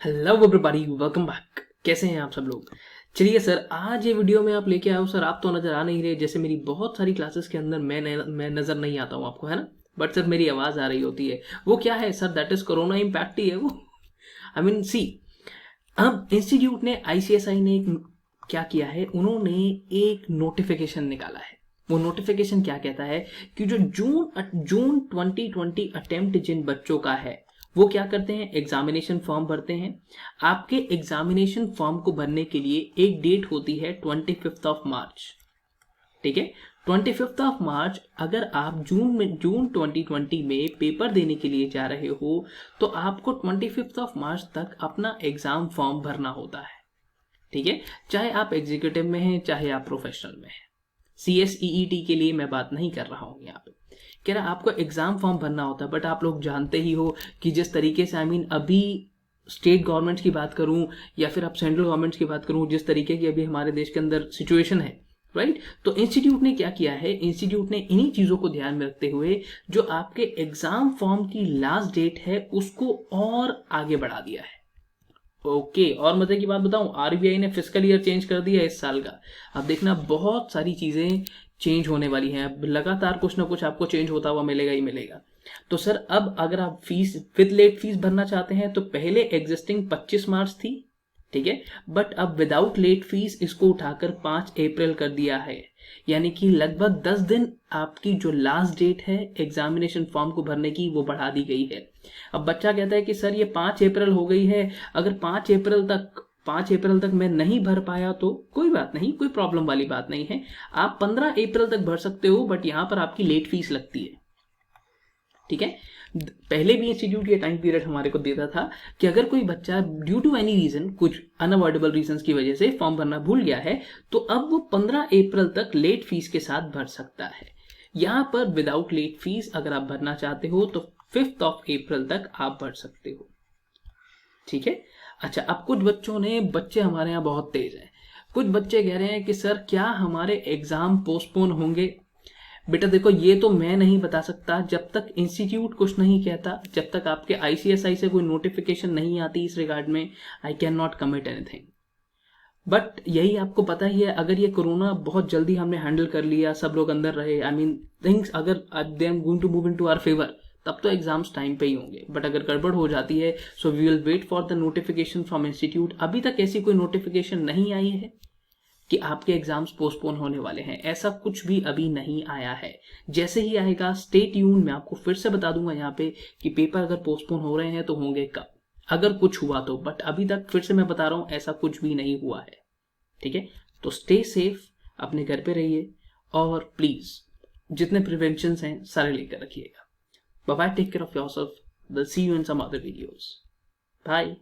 Hello everybody, welcome back. कैसे हैं आप सब लोग? चलिए सर, आज ये वीडियो में आप लेके आए हो सर। आप तो नज़र आ नहीं रहे, जैसे मेरी बहुत सारी क्लासेस के अंदर मैं नज़र नहीं आता हूँ आपको, है ना? बट सर मेरी आवाज़ आ रही होती है। वो क्या है sir? That is corona impact ही है वो। आई मीन सी, अब इंस्टीट्यूट ने आईसीएसआई ने क्या किया है, उन्होंने एक नोटिफिकेशन निकाला है। वो नोटिफिकेशन क्या कहता है कि जो जून 2020 अटेम्प्ट जिन बच्चों का है, वो क्या करते हैं, एग्जामिनेशन फॉर्म भरते हैं। आपके एग्जामिनेशन फॉर्म को भरने के लिए एक डेट होती है 25 मार्च। ठीक है, 25 मार्च। अगर आप जून 2020 में पेपर देने के लिए जा रहे हो तो आपको 25 मार्च तक अपना एग्जाम फॉर्म भरना होता है। ठीक है, चाहे आप एग्जीक्यूटिव में हैं चाहे आप प्रोफेशनल में हैं। CSEET के लिए मैं बात नहीं कर रहा हूँ यहाँ पे। कह रहा आपको एग्जाम फॉर्म भरना होता है, बट आप लोग जानते ही हो कि जिस तरीके से अभी स्टेट गवर्नमेंट की बात करूं या फिर आप सेंट्रल गवर्नमेंट की बात करूं, जिस तरीके की अभी हमारे देश के अंदर सिचुएशन है, राइट? तो इंस्टीट्यूट ने क्या किया है, इंस्टीट्यूट ने इन्हीं चीज़ों को ध्यान में रखते हुए जो आपके एग्जाम फॉर्म की लास्ट डेट है उसको और आगे बढ़ा दिया है। ओके, और मजे की बात बताऊं, आरबीआई ने फिस्कल ईयर चेंज कर दिया है इस साल का। अब देखना बहुत सारी चीजें चेंज होने वाली हैं। अब लगातार कुछ ना कुछ आपको चेंज होता हुआ मिलेगा ही मिलेगा। तो सर अब अगर आप फीस विद लेट फीस भरना चाहते हैं तो पहले एग्जिस्टिंग 25 मार्च थी, ठीक है, बट अब विदाउट लेट फीस इसको उठाकर 5 अप्रैल कर दिया है। यानी कि लगभग 10 दिन आपकी जो लास्ट डेट है एग्जामिनेशन फॉर्म को भरने की वो बढ़ा दी गई है। अब बच्चा कहता है कि सर ये 5 अप्रैल हो गई है, अगर 5 अप्रैल तक मैं नहीं भर पाया तो कोई बात नहीं, कोई प्रॉब्लम वाली बात नहीं है। आप 15 अप्रैल तक भर सकते हो, बट यहां पर आपकी लेट फीस लगती है। ठीक है, पहले भी इंस्टीट्यूट ये टाइम पीरियड हमारे को देता था कि अगर कोई बच्चा ड्यू टू एनी रीजन, कुछ अनअवॉइडेबल रीजंस की वजह से फॉर्म भरना भूल गया है तो अब वो 15 अप्रैल तक लेट फीस के साथ भर सकता है। यहां पर विदाउट लेट फीस अगर आप भरना चाहते हो तो 5 अप्रैल तक आप भर सकते हो। ठीक है, अच्छा, अब कुछ बच्चे हमारे यहाँ बहुत तेज हैं। कुछ बच्चे कह रहे हैं कि सर क्या हमारे एग्जाम पोस्टपोन होंगे? बेटा देखो, ये तो मैं नहीं बता सकता जब तक इंस्टीट्यूट कुछ नहीं कहता, जब तक आपके आईसीएसआई से कोई नोटिफिकेशन नहीं आती इस रिगार्ड में। I can not commit anything. But यही आपको पता ही है, अगर ये कोरोना बहुत जल्दी हमने हैंडल कर लिया, सब लोग अंदर रहे, आई मीन थिंग्स अगर they are going to move into our favour, तब तो एग्जाम्स टाइम पे ही होंगे। बट अगर गड़बड़ हो जाती है so we will wait for the notification from institute. अभी तक ऐसी कोई नोटिफिकेशन नहीं आई है कि आपके एग्जाम्स पोस्टपोन होने वाले हैं, ऐसा कुछ भी अभी नहीं आया है। जैसे ही आएगा स्टे ट्यून, मैं आपको फिर से बता दूंगा यहाँ पे कि पेपर अगर पोस्टपोन हो रहे हैं तो होंगे कब, अगर कुछ हुआ तो। बट अभी तक फिर से मैं बता रहा हूँ ऐसा कुछ भी नहीं हुआ है। ठीक है, तो स्टे सेफ, अपने घर पे रहिए और प्लीज जितने प्रिवेंशन हैं सारे लेकर रखिएगा। Bye bye, take care of yourself, will see you in some other videos. Bye.